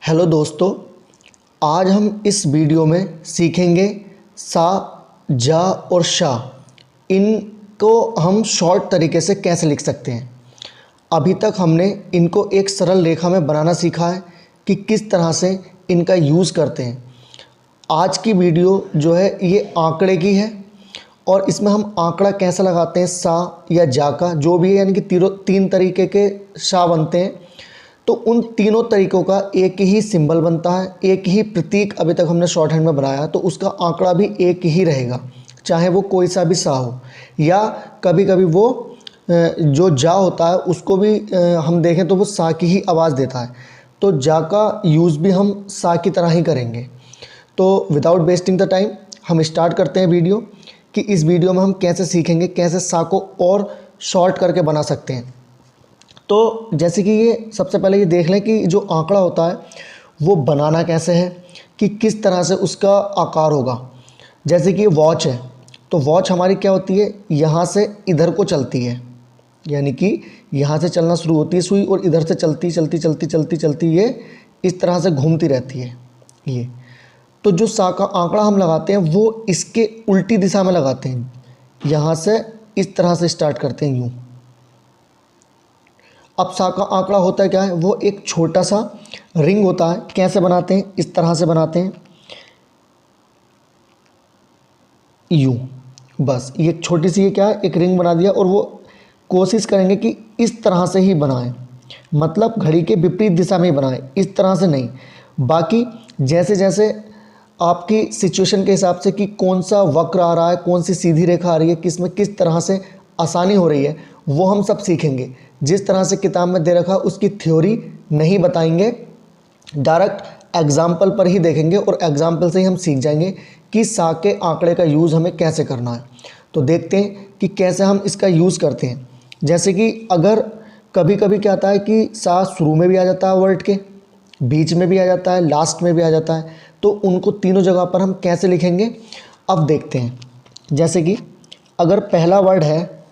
Hello दोस्तों, आज हम इस वीडियो में सीखेंगे सा, जा और शा। इनको हम शॉर्ट तरीके से कैसे लिख सकते हैं। अभी तक हमने इनको एक सरल रेखा में बनाना सीखा है कि किस तरह से इनका यूज़ करते हैं। आज की वीडियो जो है ये आंकड़े की है और इसमें हम आंकड़ा कैसे लगाते हैं, सा या जा का जो भी है, यानी कि तीन तरीके के शा बनते हैं। तो उन तीनों तरीक़ों का एक ही सिंबल बनता है, एक ही प्रतीक अभी तक हमने शॉर्ट हैंड में बनाया, तो उसका आंकड़ा भी एक ही रहेगा, चाहे वो कोई सा भी सा हो। या कभी कभी वो जो जा होता है उसको भी हम देखें तो वो सा की ही आवाज़ देता है, तो जा का यूज़ भी हम सा की तरह ही करेंगे। तो विदाउट वेस्टिंग द टाइम हम स्टार्ट करते हैं वीडियो कि इस वीडियो में हम कैसे सीखेंगे कैसे सा को और शॉर्ट करके बना सकते हैं। तो जैसे कि ये सबसे पहले ये देख लें कि जो आंकड़ा होता है वो बनाना कैसे है, कि किस तरह से उसका आकार होगा। जैसे कि ये वॉच है, तो वॉच हमारी क्या होती है, यहाँ से इधर को चलती है, यानी कि यहाँ से चलना शुरू होती है सुई और इधर से चलती चलती चलती चलती चलती ये इस तरह से घूमती रहती है ये। तो जो सा का आंकड़ा हम लगाते हैं वो इसके उल्टी दिशा में लगाते हैं, यहाँ से इस तरह से स्टार्ट करते हैं यूँ। अब सा का आंकड़ा होता है क्या है, वो एक छोटा सा रिंग होता है। कैसे बनाते हैं, इस तरह से बनाते हैं यूँ, बस ये एक छोटी सी ये क्या है, एक रिंग बना दिया। और वो कोशिश करेंगे कि इस तरह से ही बनाएं, मतलब घड़ी के विपरीत दिशा में ही बनाएं, इस तरह से नहीं। बाकी जैसे जैसे आपकी सिचुएशन के हिसाब से कि कौन सा वक्र आ रहा है, कौन सी सीधी रेखा आ रही है, किस में किस तरह से आसानी हो रही है, वो हम सब सीखेंगे। जिस तरह से किताब में दे रखा उसकी थ्योरी नहीं बताएंगे, डायरेक्ट एग्जाम्पल पर ही देखेंगे और एग्जाम्पल से ही हम सीख जाएंगे कि सा के आंकड़े का यूज़ हमें कैसे करना है। तो देखते हैं कि कैसे हम इसका यूज़ करते हैं। जैसे कि अगर कभी कभी क्या आता है कि सा शुरू में भी आ जाता है वर्ड के, बीच में भी आ जाता है, लास्ट में भी आ जाता है, तो उनको तीनों जगह पर हम कैसे लिखेंगे अब देखते हैं। जैसे कि अगर पहला वर्ड है,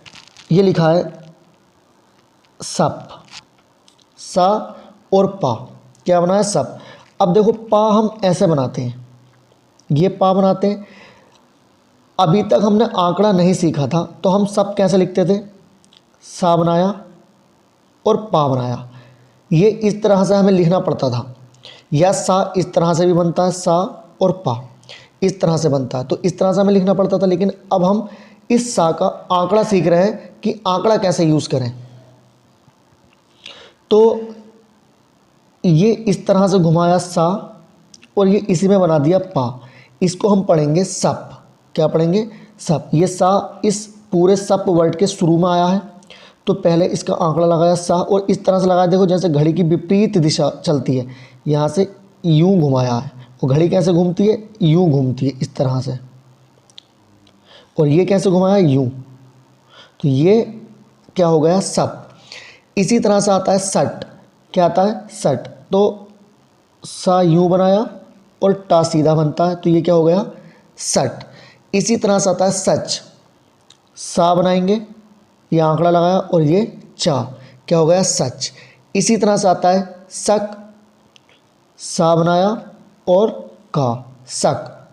ये लिखा है सप, सा और पा, क्या बना है सप। अब देखो पा हम ऐसे बनाते हैं, ये पा बनाते हैं। अभी तक हमने आंकड़ा नहीं सीखा था, तो हम सप कैसे लिखते थे, सा बनाया और पा बनाया, ये इस तरह से हमें लिखना पड़ता था। या सा इस तरह से भी बनता है, सा और पा इस तरह से बनता है, तो इस तरह से हमें लिखना पड़ता था। लेकिन अब हम इस सा का आंकड़ा सीख रहे हैं कि आंकड़ा कैसे यूज़ करें। तो ये इस तरह से घुमाया सा और ये इसी में बना दिया पा, इसको हम पढ़ेंगे सप। क्या पढ़ेंगे, सप। ये सा इस पूरे सप वर्ड के शुरू में आया है, तो पहले इसका आंकड़ा लगाया सा और इस तरह से लगाया। देखो जैसे घड़ी की विपरीत दिशा चलती है, यहाँ से यूं घुमाया है, और घड़ी कैसे घूमती है, यूं घूमती है इस तरह से। और ये कैसे घुमाया, यूं, तो ये क्या हो गया सप। इसी तरह से आता है सट, क्या आता है सट, तो सा यूं बनाया और टा सीधा बनता है, तो ये क्या हो गया सट। इसी तरह से आता है सच, सा बनाएंगे, ये आंकड़ा लगाया और ये चा, क्या हो गया सच। इसी तरह से आता है सक, सा बनाया और का, सक।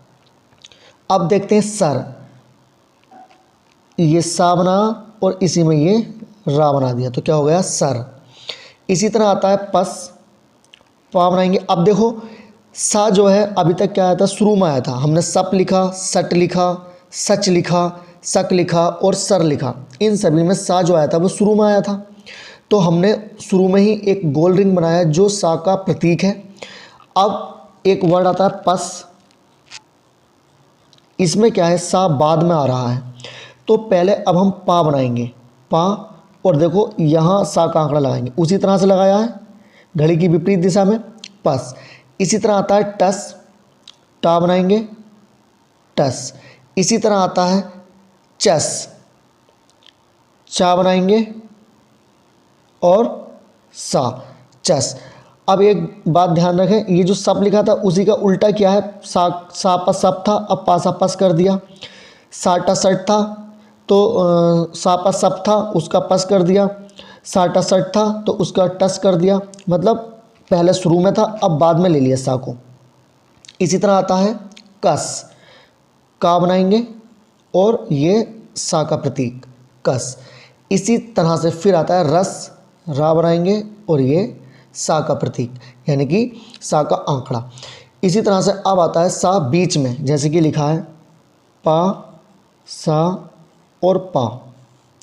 अब देखते हैं सर, ये सा बना और इसी में ये रा बना दिया, तो क्या हो गया सर। इसी तरह आता है पस, पा बनाएंगे। अब देखो सा जो है अभी तक क्या आया था, शुरू में आया था। हमने सप लिखा, सट लिखा, सच लिखा, सक लिखा और सर लिखा, इन सभी में सा जो आया था वो शुरू में आया था। तो हमने शुरू में ही एक गोल रिंग बनाया जो सा का प्रतीक है। अब एक वर्ड आता है पस, इसमें क्या है, सा बाद में आ रहा है, तो पहले अब हम पा बनाएंगे, पा, और देखो यहाँ सा का आंकड़ा लगाएंगे, उसी तरह से लगाया है घड़ी की विपरीत दिशा में, पस। इसी तरह आता है टस, टा बनाएंगे, टस। इसी तरह आता है चस, चा बनाएंगे और सा, चस। अब एक बात ध्यान रखें, ये जो सप लिखा था उसी का उल्टा क्या है, सा पस सप था, अब पा सा पस कर दिया। साटा सट था, तो सा पस सप था, उसका पस कर दिया। साटा सट था तो उसका टस कर दिया। मतलब पहले शुरू में था, अब बाद में ले लिया सा को। इसी तरह आता है कस, का बनाएंगे और ये सा का प्रतीक कस। इसी तरह से फिर आता है रस, रा बनाएंगे और ये सा का प्रतीक यानी कि सा का आंकड़ा। इसी तरह से अब आता है सा बीच में, जैसे कि लिखा है पा, सा और पा,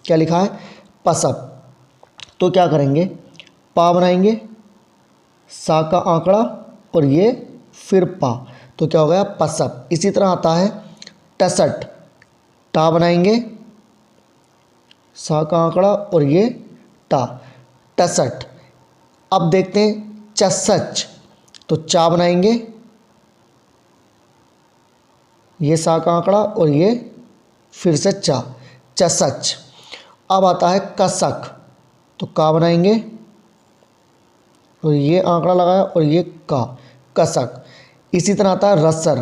क्या लिखा है पसप। तो क्या करेंगे, पा बनाएंगे, सा का आंकड़ा और ये फिर पा, तो क्या हो गया पसप। इसी तरह आता है टसट, टा बनाएंगे, सा का आंकड़ा और ये टा, टसट। अब देखते हैं चसच, तो चा बनाएंगे, ये सा का आंकड़ा और ये फिर से चा, चसच। अब आता है कसक, तो का बनाएंगे और ये आंकड़ा लगाया और ये का, कसक। इसी तरह आता है रसर,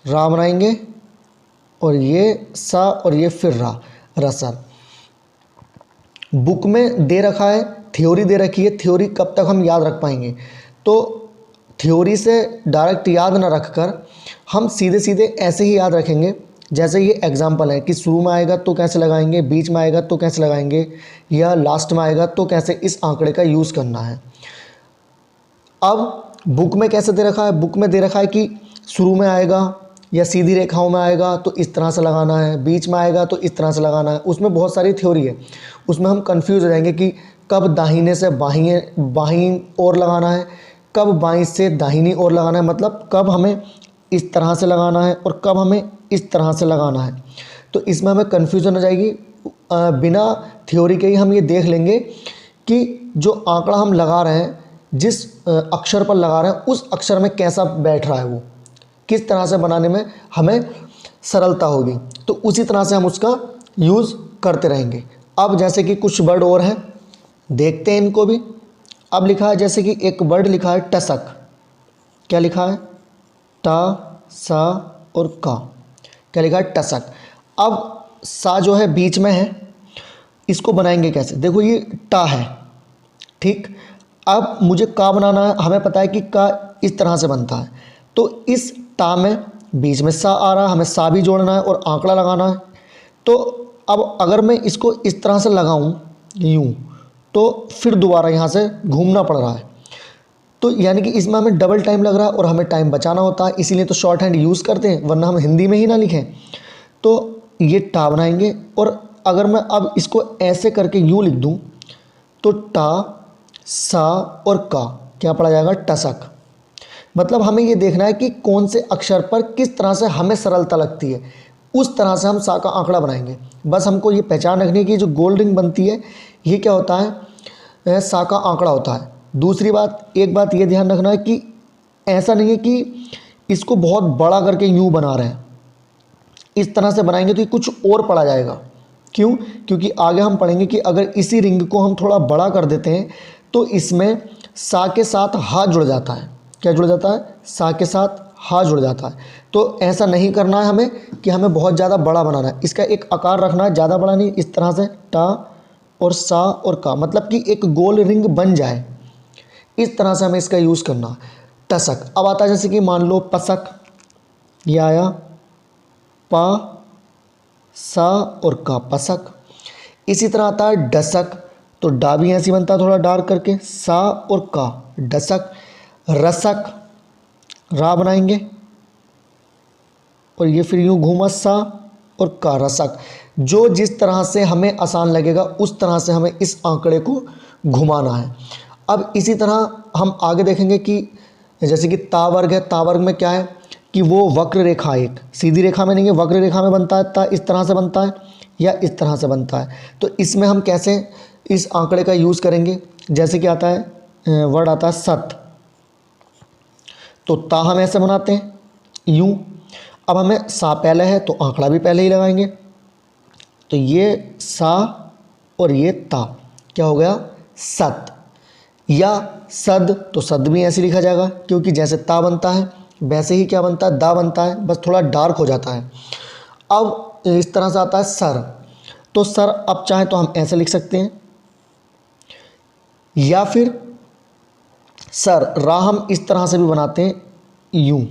रा बनाएंगे और ये सा और ये फिर रा, रसर। बुक में दे रखा है, थ्योरी दे रखी है, थ्योरी कब तक हम याद रख पाएंगे। तो थ्योरी से डायरेक्ट याद ना रखकर हम सीधे सीधे ऐसे ही याद रखेंगे, जैसे ये एग्जाम्पल है कि शुरू में आएगा तो कैसे लगाएंगे, बीच में आएगा तो कैसे लगाएंगे, या लास्ट में आएगा तो कैसे इस आंकड़े का यूज़ करना है। अब बुक में कैसे दे रखा है, बुक में दे रखा है कि शुरू में आएगा या सीधी रेखाओं में आएगा तो इस तरह से लगाना है, बीच में आएगा तो इस तरह से लगाना है। उसमें बहुत सारी थ्योरी है, उसमें हम कंफ्यूज हो जाएंगे कि कब दाहिने से बाहीं ओर लगाना है, कब बाईं से दाहिनी ओर लगाना है, मतलब कब हमें इस तरह से लगाना है और कब हमें इस तरह से लगाना है। तो इसमें हमें कन्फ्यूजन हो जाएगी। बिना थ्योरी के ही हम ये देख लेंगे कि जो आंकड़ा हम लगा रहे हैं, जिस अक्षर पर लगा रहे हैं, उस अक्षर में कैसा बैठ रहा है, वो किस तरह से बनाने में हमें सरलता होगी। तो उसी तरह से हम उसका यूज़ करते रहेंगे। अब जैसे कि कुछ वर्ड और हैं, देखते हैं इनको भी। अब लिखा है, जैसे कि एक वर्ड लिखा है टसक, क्या लिखा है टा, सा और का, क्या लिखा है टसक। अब सा जो है बीच में है, इसको बनाएंगे कैसे, देखो ये टा है, ठीक। अब मुझे का बनाना है, हमें पता है कि का इस तरह से बनता है, तो इस टा में बीच में सा आ रहा है, हमें सा भी जोड़ना है और आंकड़ा लगाना है। तो अब अगर मैं इसको इस तरह से लगाऊं यूं, तो फिर दोबारा यहाँ से घूमना पड़ रहा है, तो यानी कि इसमें हमें डबल टाइम लग रहा है और हमें टाइम बचाना होता है, इसीलिए तो शॉर्ट हैंड यूज़ करते हैं, वरना हम हिंदी में ही ना लिखें। तो ये टा बनाएंगे और अगर मैं अब इसको ऐसे करके यूँ लिख दूँ तो टा, सा और का क्या पड़ा जाएगा टसक। मतलब हमें ये देखना है कि कौन से अक्षर पर किस तरह से हमें सरलता लगती है, उस तरह से हम सा का आंकड़ा बनाएंगे। बस हमको ये पहचान रखनी है कि जो गोल रिंग बनती है ये क्या होता है, सा का आंकड़ा होता है। दूसरी बात, एक बात ये ध्यान रखना है कि ऐसा नहीं है कि इसको बहुत बड़ा करके यूँ बना रहे हैं, इस तरह से बनाएंगे तो ये कुछ और पड़ा जाएगा। क्यों, क्योंकि आगे हम पढ़ेंगे कि अगर इसी रिंग को हम थोड़ा बड़ा कर देते हैं तो इसमें सा के साथ हा जुड़ जाता है। क्या जुड़ जाता है, सा के साथ हा जुड़ जाता है। तो ऐसा नहीं करना है हमें कि हमें बहुत ज़्यादा बड़ा बनाना है, इसका एक आकार रखना है, ज़्यादा बड़ा नहीं, इस तरह से टा और सा और का, मतलब कि एक गोल रिंग बन जाए, इस तरह से हमें इसका यूज़ करना। टसक। अब आता है जैसे कि मान लो पसक, ये आया पा, सा और का, पसक। इसी तरह आता है डसक, तो डा भी ऐसी बनता है थोड़ा डार्क करके, सा और का, डसक। रसक, रा बनाएंगे और ये फिर यूँ घूमा, सा और का, रसक। जो जिस तरह से हमें आसान लगेगा उस तरह से हमें इस आंकड़े को घुमाना है। अब इसी तरह हम आगे देखेंगे कि जैसे कि ता वर्ग है, ता वर्ग में क्या है कि वो वक्र रेखा, एक सीधी रेखा में नहीं है, वक्र रेखा में बनता है। ता इस तरह से बनता है या इस तरह से बनता है। तो इसमें हम कैसे इस आंकड़े का यूज़ करेंगे, जैसे कि आता है वर्ड आता है सत, तो ता हम ऐसे बनाते हैं यूँ। अब हमें सा पहले है तो आंकड़ा भी पहले ही लगाएंगे, तो ये सा और ये ता, क्या हो गया सत। या सद, तो सद भी ऐसे लिखा जाएगा, क्योंकि जैसे ता बनता है वैसे ही क्या बनता है, दा बनता है, बस थोड़ा डार्क हो जाता है। अब इस तरह से आता है सर, तो सर अब चाहे तो हम ऐसे लिख सकते हैं, या फिर सर, रा हम इस तरह से भी बनाते हैं यूं,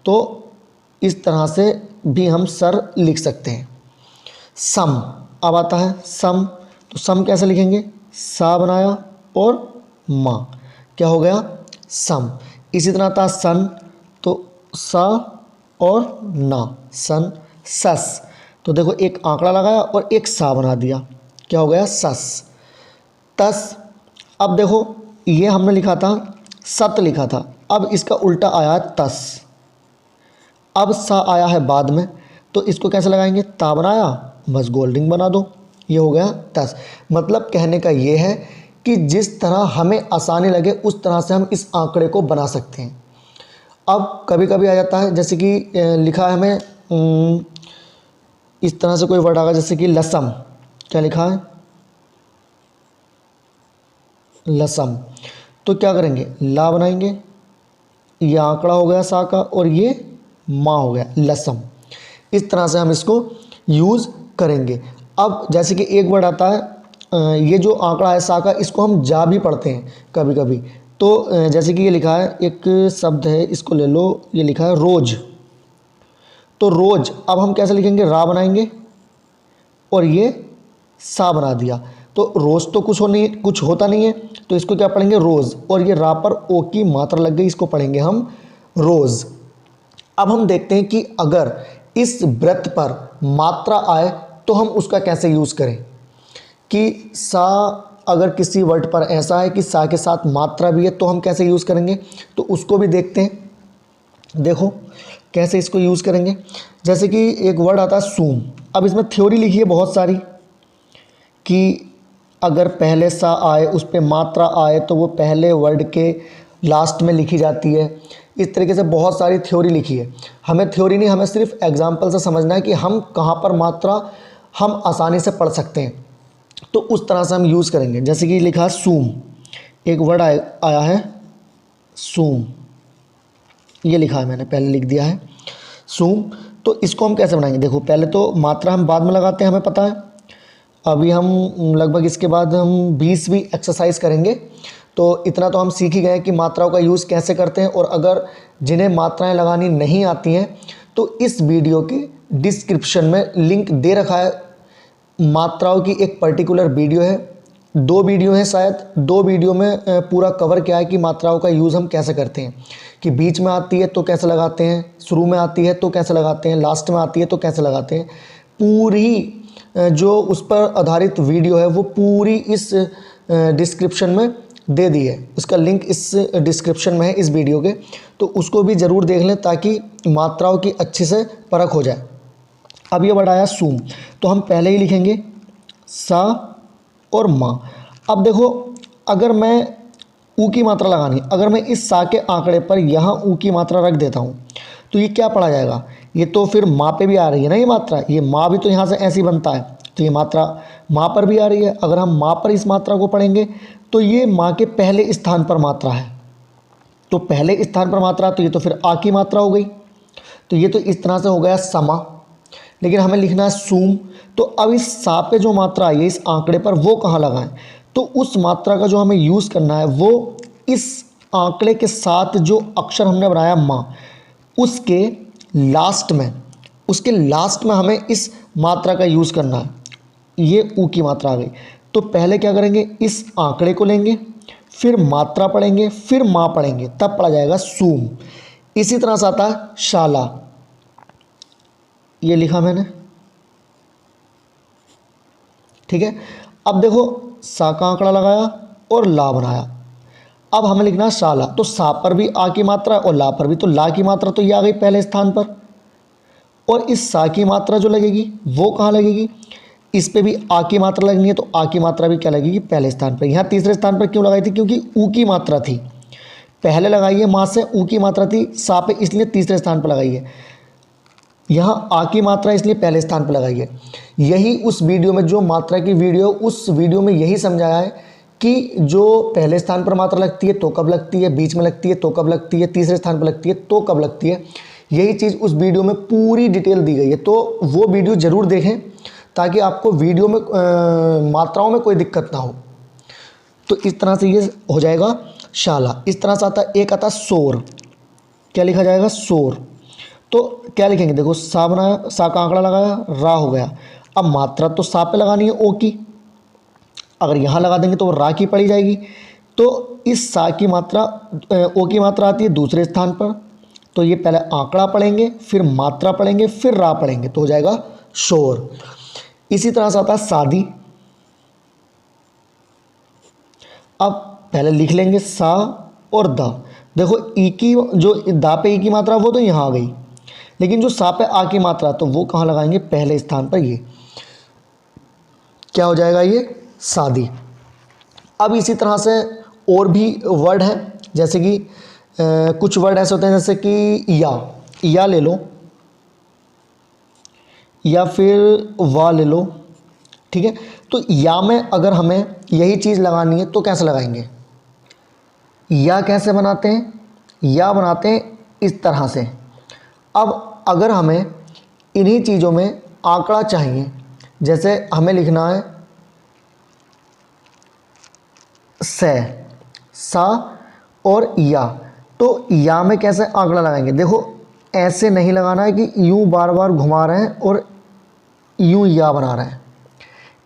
तो इस तरह से भी हम सर लिख सकते हैं। सम, अब आता है सम, तो सम कैसे लिखेंगे, सा बनाया और माँ, क्या हो गया सम। इसी तरह आता है सन, तो सा और ना, सन। सस, तो देखो एक आंकड़ा लगाया और एक सा बना दिया, क्या हो गया सस। तस, अब देखो ये हमने लिखा था सत लिखा था, अब इसका उल्टा आया तस, अब सा आया है बाद में, तो इसको कैसे लगाएंगे, ता बनाया बस गोल्डिंग बना दो, ये हो गया तस। मतलब कहने का ये है कि जिस तरह हमें आसानी लगे उस तरह से हम इस आंकड़े को बना सकते हैं। अब कभी कभी आ जाता है, जैसे कि लिखा है हमें इस तरह से कोई वर्ड आएगा, जैसे कि लसम, क्या लिखा है लसम, तो क्या करेंगे ला बनाएंगे, ये आंकड़ा हो गया सा का और ये माँ हो गया लसम। इस तरह से हम इसको यूज़ करेंगे। अब जैसे कि एक वर्ड आता है, ये जो आंकड़ा है सा का, इसको हम जा भी पढ़ते हैं कभी कभी, तो जैसे कि ये लिखा है एक शब्द है, इसको ले लो, ये लिखा है रोज, तो रोज अब हम कैसे लिखेंगे, रा बनाएंगे और ये सा बना दिया, तो रोज तो कुछ होता नहीं है, तो इसको क्या पढ़ेंगे रोज़, और ये रा पर ओ की मात्रा लग गई, इसको पढ़ेंगे हम रोज़। अब हम देखते हैं कि अगर इस व्रत पर मात्रा आए तो हम उसका कैसे यूज़ करें, कि सा अगर किसी वर्ड पर ऐसा है कि सा के साथ मात्रा भी है तो हम कैसे यूज़ करेंगे, तो उसको भी देखते हैं। देखो कैसे इसको यूज़ करेंगे, जैसे कि एक वर्ड आता है सूम, अब इसमें थ्योरी लिखी है बहुत सारी कि अगर पहले सा आए उस पर मात्रा आए तो वो पहले वर्ड के लास्ट में लिखी जाती है। इस तरीके से बहुत सारी थ्योरी लिखी है। हमें थ्योरी नहीं, हमें सिर्फ एग्जाम्पल से समझना है कि हम कहाँ पर मात्रा हम आसानी से पढ़ सकते हैं, तो उस तरह से हम यूज़ करेंगे। जैसे कि लिखा सूम, एक वर्ड आया है सूम, ये लिखा है मैंने, पहले लिख दिया है सूम, तो इसको हम कैसे बनाएंगे। देखो पहले तो मात्रा हम बाद में लगाते हैं, हमें पता है। अभी हम लगभग इसके बाद हम 20वीं एक्सरसाइज करेंगे, तो इतना तो हम सीख ही गए कि मात्राओं का यूज़ कैसे करते हैं। और अगर जिन्हें मात्राएं लगानी नहीं आती हैं तो इस वीडियो के डिस्क्रिप्शन में लिंक दे रखा है, मात्राओं की एक पर्टिकुलर वीडियो है, 2 वीडियो हैं शायद, 2 वीडियो में पूरा कवर किया है कि मात्राओं का यूज़ हम कैसे करते हैं, कि बीच में आती है तो कैसे लगाते हैं, शुरू में आती है तो कैसे लगाते हैं, लास्ट में आती है तो कैसे लगाते हैं। पूरी जो उस पर आधारित वीडियो है वो पूरी इस डिस्क्रिप्शन में दे दी है, उसका लिंक इस डिस्क्रिप्शन में है इस वीडियो के, तो उसको भी ज़रूर देख लें ताकि मात्राओं की अच्छे से परख हो जाए। अब ये वर्ड आया सूम, तो हम पहले ही लिखेंगे सा और माँ। अब देखो अगर मैं ऊ की मात्रा लगानी, अगर मैं इस सा के आंकड़े पर यहाँ ऊ की मात्रा रख देता हूँ तो ये क्या पढ़ा जाएगा, ये तो फिर माँ पे भी आ रही है ना ये मात्रा, ये माँ भी तो यहाँ से ऐसी बनता है, तो ये मात्रा माँ पर भी आ रही है। अगर हम माँ पर इस मात्रा को पढ़ेंगे तो ये माँ के पहले स्थान पर मात्रा है, तो पहले स्थान पर मात्रा, तो ये तो फिर आ की मात्रा हो गई, तो ये तो इस तरह से हो गया समा। लेकिन हमें लिखना है सूम, तो अब इस सा पे जो मात्रा आई है इस आंकड़े पर वो कहाँ लगाएं, तो उस मात्रा का जो हमें यूज़ करना है वो इस आंकड़े के साथ जो अक्षर हमने बनाया माँ, उसके लास्ट में हमें इस मात्रा का यूज़ करना है। ये ऊ की मात्रा आ गई, तो पहले क्या करेंगे, इस आंकड़े को लेंगे, फिर मात्रा पढ़ेंगे, फिर माँ पढ़ेंगे, तब पढ़ा जाएगा सूम। इसी तरह से आता है शाला, ये लिखा मैंने, ठीक है। अब देखो सा का आंकड़ा लगाया और ला बनाया, अब हमें लिखना है शाला, तो सा पर भी आ की मात्रा और ला पर भी, तो ला की मात्रा तो ये आ गई पहले स्थान पर, और इस सा की मात्रा जो लगेगी वो कहाँ लगेगी, इस पे भी आ की मात्रा लगनी है, तो आ की मात्रा भी क्या लगेगी पहले स्थान पर। यहाँ तीसरे स्थान पर क्यों लगाई थी, क्योंकि ऊ की मात्रा थी, पहले लगाई है माँ से, ऊ की मात्रा थी सा पे, इसलिए तीसरे स्थान पर लगाई है। यहाँ आ की मात्रा इसलिए पहले स्थान पर लगाई है। यही उस वीडियो में जो मात्रा की वीडियो, उस वीडियो में यही समझाया है कि जो पहले स्थान पर मात्रा लगती है तो कब लगती है, बीच में लगती है तो कब लगती है, तीसरे स्थान पर लगती है तो कब लगती है। यही चीज़ उस वीडियो में पूरी डिटेल दी गई है, तो वो वीडियो ज़रूर देखें ताकि आपको वीडियो में मात्राओं में कोई दिक्कत ना हो। तो इस तरह से ये हो जाएगा शाला, इस तरह से आता है। एक आता है शोर, क्या लिखा जाएगा, शोर। तो क्या लिखेंगे, देखो सा बनाया, सा का आंकड़ा लगाया, रा हो गया। अब मात्रा तो सा पे लगानी है ओ की, अगर यहाँ लगा देंगे तो वो रा की पड़ी जाएगी। तो इस सा की मात्रा ओ की मात्रा आती है दूसरे स्थान पर, तो ये पहले आंकड़ा पढ़ेंगे, फिर मात्रा पढ़ेंगे, फिर रा पढ़ेंगे, तो हो जाएगा शोर। इसी तरह से आता है शादी। अब पहले लिख लेंगे सा और दा। देखो ई की जो दा पे ई की मात्रा वो तो यहाँ आ गई, लेकिन जो सा पे आ की मात्रा तो वो कहाँ लगाएंगे, पहले स्थान पर। ये क्या हो जाएगा, ये शादी। अब इसी तरह से और भी वर्ड है, जैसे कि कुछ वर्ड ऐसे होते हैं जैसे कि या ले लो, या फिर वाह ले लो, ठीक है। तो या में अगर हमें यही चीज़ लगानी है तो कैसे लगाएंगे, या कैसे बनाते हैं, या बनाते हैं इस तरह से। अब अगर हमें इन्हीं चीज़ों में आंकड़ा चाहिए, जैसे हमें लिखना है सा और या, तो या में कैसे आंकड़ा लगाएंगे, देखो ऐसे नहीं लगाना है कि यूं बार बार घुमा रहे हैं और यूं या बना रहे हैं,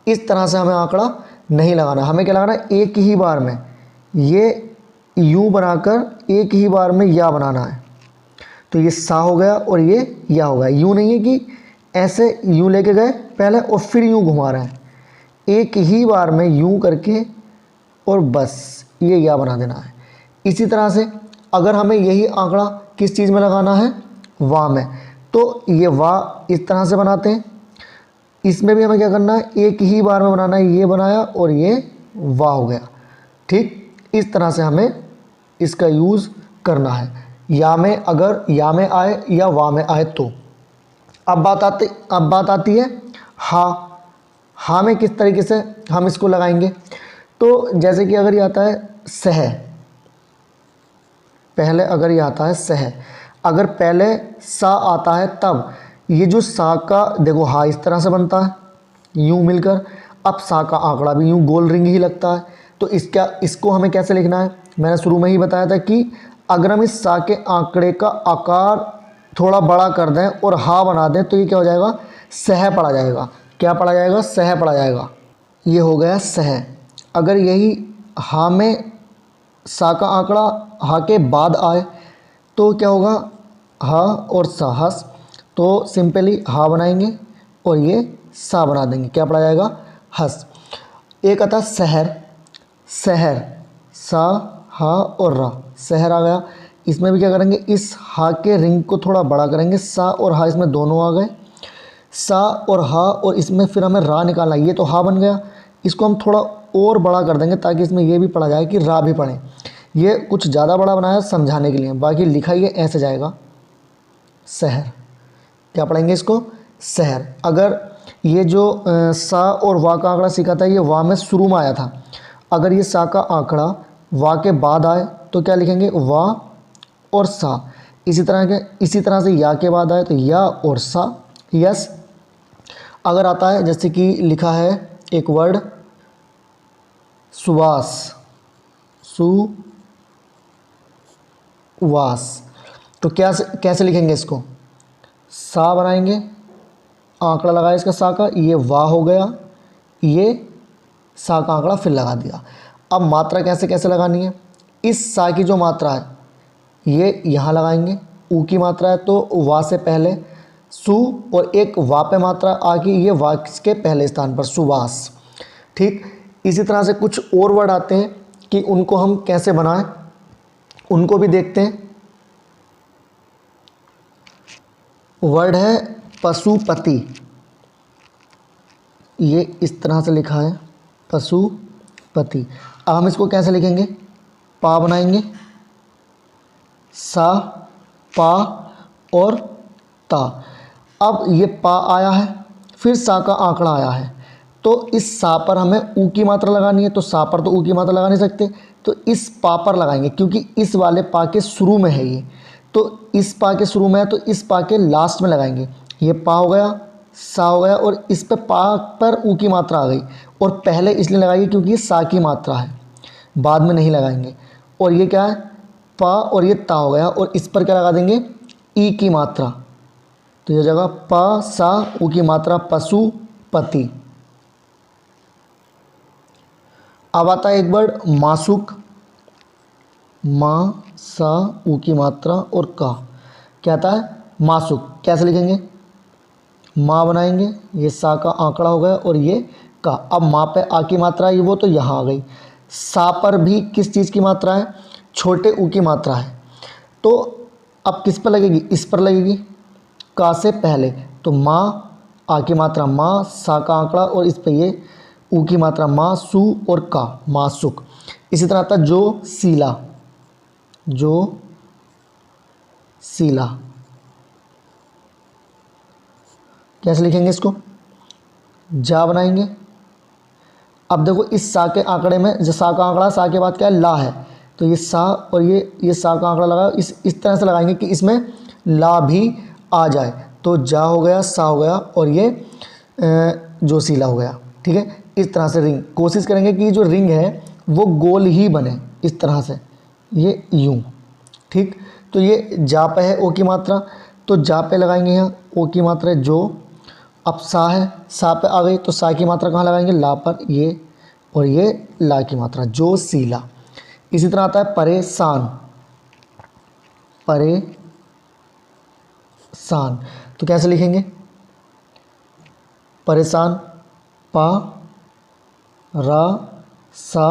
इस तरह से हमें आंकड़ा नहीं लगाना। हमें क्या लगाना है, एक ही बार में ये यूं बनाकर एक ही बार में या बनाना है। तो ये सा हो गया और ये या हो गया। यूं नहीं है कि ऐसे यूं लेके गए पहले और फिर यूं घुमा रहे हैं, एक ही बार में यूं करके और बस ये या बना देना है। इसी तरह से अगर हमें यही आंकड़ा किस चीज़ में लगाना है, वाह में, तो ये वाह इस तरह से बनाते हैं। इसमें भी हमें क्या करना है, एक ही बार में बनाना है, ये बनाया और ये वाह हो गया, ठीक। इस तरह से हमें इसका यूज़ करना है, या में अगर या में आए या वाह में आए तो। अब बात आती है हा में किस तरीके से हम इसको लगाएंगे। तो जैसे कि अगर ये आता है सह, पहले अगर ये आता है सह, अगर पहले सा आता है तब ये जो सा का देखो हा इस तरह से बनता है यूं मिलकर। अब सा का आंकड़ा भी यूं गोल रिंग ही लगता है। तो इसको हमें कैसे लिखना है, मैंने शुरू में ही बताया था कि अगर हम इस सा के आंकड़े का आकार थोड़ा बड़ा कर दें और हा बना दें तो ये क्या हो जाएगा, सह पढ़ा जाएगा। क्या पढ़ा जाएगा, सह पढ़ा जाएगा। ये हो गया सह। अगर यही हा में सा का आंकड़ा हा के बाद आए तो क्या होगा, हा और सा, हस। तो सिंपली हा बनाएंगे और ये सा बना देंगे, क्या पढ़ा जाएगा, हस। एक आता शहर, शहर, सा हा और रा, शहर आ गया। इसमें भी क्या करेंगे, इस हा के रिंग को थोड़ा बड़ा करेंगे, सा और हा इसमें दोनों आ गए, सा और हा, और इसमें फिर हमें रा निकालना। ये तो हा बन गया, इसको हम थोड़ा और बड़ा कर देंगे ताकि इसमें ये भी पढ़ा जाए कि रा भी पढ़ें। ये कुछ ज़्यादा बड़ा बनाया समझाने के लिए, बाकी लिखा ये ऐसे जाएगा शहर। क्या पढ़ेंगे इसको, शहर। अगर ये जो सा और वाह का आंकड़ा सीखा था ये वाह में शुरू में आया था, अगर ये सा का आंकड़ा वाह के बाद आए तो क्या लिखेंगे, वाह और सा। इसी तरह से या के बाद आए तो या और सा, यस। अगर आता है जैसे कि लिखा है एक वर्ड सुवास, सुवास, तो कैसे लिखेंगे इसको, सा बनाएंगे, आंकड़ा लगाया इसका सा का, ये वाह हो गया, ये सा का आंकड़ा फिर लगा दिया। अब मात्रा कैसे लगानी है, इस सा की जो मात्रा है ये यहाँ लगाएंगे, ऊ की मात्रा है तो वाह से पहले सु, और एक वाह पे मात्रा आ गई, ये वाह के पहले स्थान पर सुवास, ठीक। इसी तरह से कुछ और वर्ड आते हैं कि उनको हम कैसे बनाएं, उनको भी देखते हैं। वर्ड है पशुपति, ये इस तरह से लिखा है पशुपति। अब हम इसको कैसे लिखेंगे, पा बनाएंगे, सा, पा और ता। अब ये पा आया है, फिर सा का आंकड़ा आया है, तो इस सा पर हमें ऊ की मात्रा लगानी है, तो सा पर तो ऊ की मात्रा लगा नहीं सकते, तो इस पा पर लगाएंगे क्योंकि इस वाले पा के शुरू में है ये, तो इस पा के शुरू में है तो इस पा के लास्ट में लगाएंगे। ये पा हो गया, सा हो गया, और इस पे पा पर ऊ की मात्रा आ गई, और पहले इसलिए लगाइए क्योंकि ये सा की मात्रा है, बाद में नहीं लगाएंगे। और ये क्या है पा और ये ता हो गया, और इस पर क्या लगा देंगे ई की मात्रा, तो ये जगह प सा उ की मात्रा पशु पति। अब आता है एक वर्ड मासुक, मा सा उ की मात्रा और का, क्या आता है मासुक। कैसे लिखेंगे, माँ बनाएंगे, ये सा का आंकड़ा हो गया और ये का। अब माँ पे आ की मात्रा है वो तो यहाँ आ गई। सा पर भी किस चीज़ की मात्रा है, छोटे ऊ की मात्रा है, तो अब किस पर लगेगी, इस पर लगेगी का से पहले, तो माँ आ की मात्रा माँ, सा का आंकड़ा और इस पे ये ऊ की मात्रा माँ सु और का मासुक। इसी तरह आता जो सीला, जो सीला, कैसे लिखेंगे इसको, जा बनाएंगे। अब देखो इस सा के आंकड़े में, जो सा का आंकड़ा सा के बाद क्या है ला है, तो ये सा और ये सा का आंकड़ा लगा, इस तरह से लगाएंगे कि इसमें ला भी आ जाए, तो जा हो गया, सा हो गया और ये जो सीला हो गया। ठीक है, इस तरह से रिंग, कोशिश करेंगे कि जो रिंग है वो गोल ही बने, इस तरह से ये यूं। ठीक, तो ये जा पे है ओ की मात्रा, तो जा पे लगाएंगे यहाँ ओ की मात्रा है जो। अब सा है, सा पे आ गई तो सा की मात्रा कहाँ लगाएंगे ला पर, ये और ये ला की मात्रा जो सीला। इसी तरह आता है परेशान, परेशान, तो कैसे लिखेंगे परेशान, पा रा सा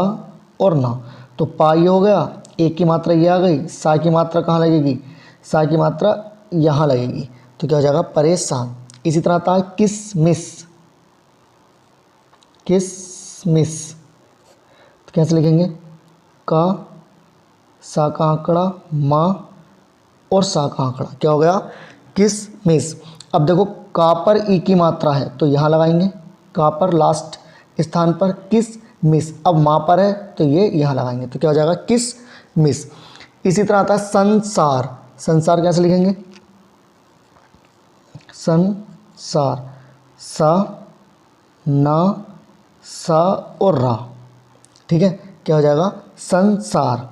और ना, तो पा ये हो गया, एक की मात्रा ये आ गई, सा की मात्रा कहाँ लगेगी, सा की मात्रा यहाँ लगेगी, तो क्या हो जाएगा परेशान। इसी तरह आता है किसमिस, किसमिस, तो कैसे लिखेंगे का सा का आंकड़ा माँ और सा का आंकड़ा, क्या हो गया किसमिस। अब देखो का पर ई की मात्रा है तो यहाँ लगाएंगे, का पर लास्ट स्थान पर किसमिस। अब माँ पर है तो ये यहाँ लगाएंगे, तो क्या हो जाएगा किसमिस। इसी तरह आता है संसार, संसार कैसे लिखेंगे संसार, सा ना सा और रा। ठीक है, क्या हो जाएगा संसार।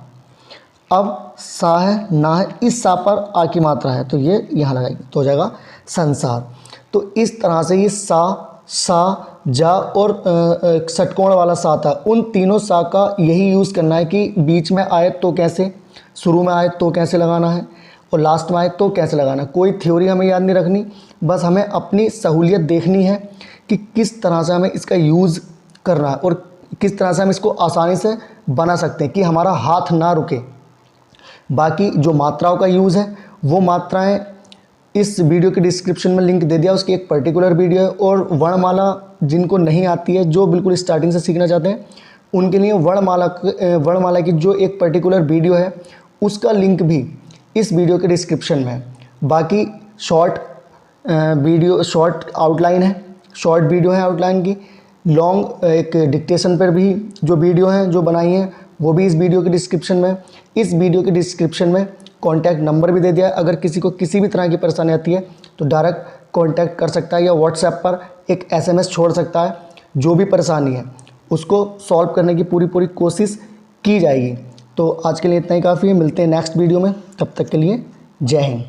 अब सा है ना है, इस सा पर आ की मात्रा है तो ये यहाँ लगाएंगे, तो हो जाएगा संसार। तो इस तरह से ये सा जा और षटकोण वाला सा था, उन तीनों सा का यही यूज़ करना है कि बीच में आए तो कैसे, शुरू में आए तो कैसे लगाना है और लास्ट में आए तो कैसे लगाना है। कोई थ्योरी हमें याद नहीं रखनी, बस हमें अपनी सहूलियत देखनी है कि किस तरह से हमें इसका यूज़ करना है और किस तरह से हम इसको आसानी से बना सकते हैं कि हमारा हाथ ना रुके। बाकी जो मात्राओं का यूज़ है वो मात्राएं इस वीडियो के डिस्क्रिप्शन में लिंक दे दिया, उसकी एक पर्टिकुलर वीडियो है। और वर्णमाला जिनको नहीं आती है, जो बिल्कुल स्टार्टिंग से सीखना चाहते हैं, उनके लिए वर्णमाला की जो एक पर्टिकुलर वीडियो है उसका लिंक भी इस वीडियो के डिस्क्रिप्शन में है। बाकी शॉर्ट वीडियो, शॉर्ट आउटलाइन है, शॉर्ट वीडियो है आउटलाइन की, लॉन्ग एक डिक्टेशन पर भी जो वीडियो हैं जो बनाई हैं वो भी इस वीडियो के डिस्क्रिप्शन में। इस वीडियो के डिस्क्रिप्शन में कॉन्टैक्ट नंबर भी दे दिया है, अगर किसी को किसी भी तरह की परेशानी आती है तो डायरेक्ट कॉन्टैक्ट कर सकता है या व्हाट्सएप पर एक SMS छोड़ सकता है। जो भी परेशानी है उसको सॉल्व करने की पूरी कोशिश की जाएगी। तो आज के लिए इतना ही काफ़ी है, मिलते हैं नेक्स्ट वीडियो में, तब तक के लिए जय हिंद।